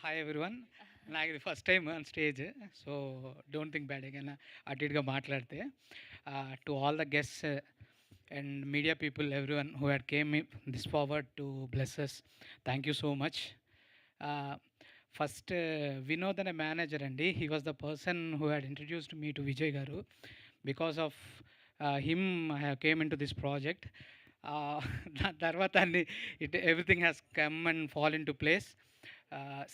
Hi everyone. నాకు ఇది first time on stage. So don't think bad ఏమైనా అటు ఇటుగా మాట్లాడితే. To all the guests and media people everyone who had came this forward to blesses, thank you so much. First Vinod అనే manager అండి, he was the person who had introduced me to Vijay గారు. Because of him I have came in to this project. దాని తర్వాత అన్ని everything has come and fall in to place.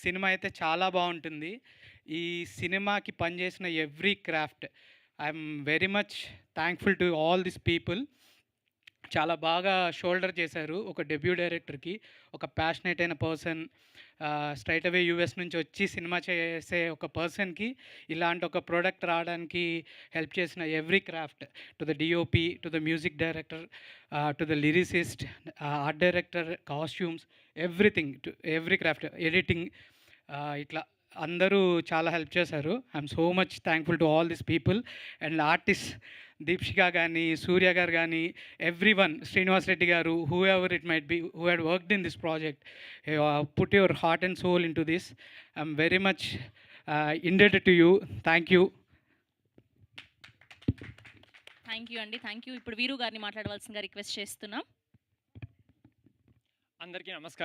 Cinema అయితే చాలా బాగుంటుంది. ఈ సినిమాకి పనిచేసిన every craft, I'm very much thankful to all this people. చాలా బాగా షోల్డర్ చేశారు ఒక డెబ్యూ డైరెక్టర్కి, ఒక ప్యాషనేట్ అయిన పర్సన్, స్ట్రైట్ అవే యూఎస్ నుంచి వచ్చి సినిమా చేసే ఒక పర్సన్కి ఇలాంటి ఒక ప్రోడక్ట్ రావడానికి హెల్ప్ చేసిన every craft, to the DOP, to the music director, to the lyricist, art director, costumes, everything, to every craft, editing, ఇట్లా అందరూ చాలా హెల్ప్ చేశారు. I'm so much thankful to all this people. And artist Deepshika కానీ, సూర్య గారు కానీ, every one, Srinivas Reddy garu, who ever it might be, who had worked in this project, put your heart and soul in to this. I'm very much indebted to you. Thank you. Thank you అండి, thank you. ఇప్పుడు వీరు గారిని మాట్లాడవలసిందిగా request చేస్తున్నాం. అందరికీ నమస్కారం.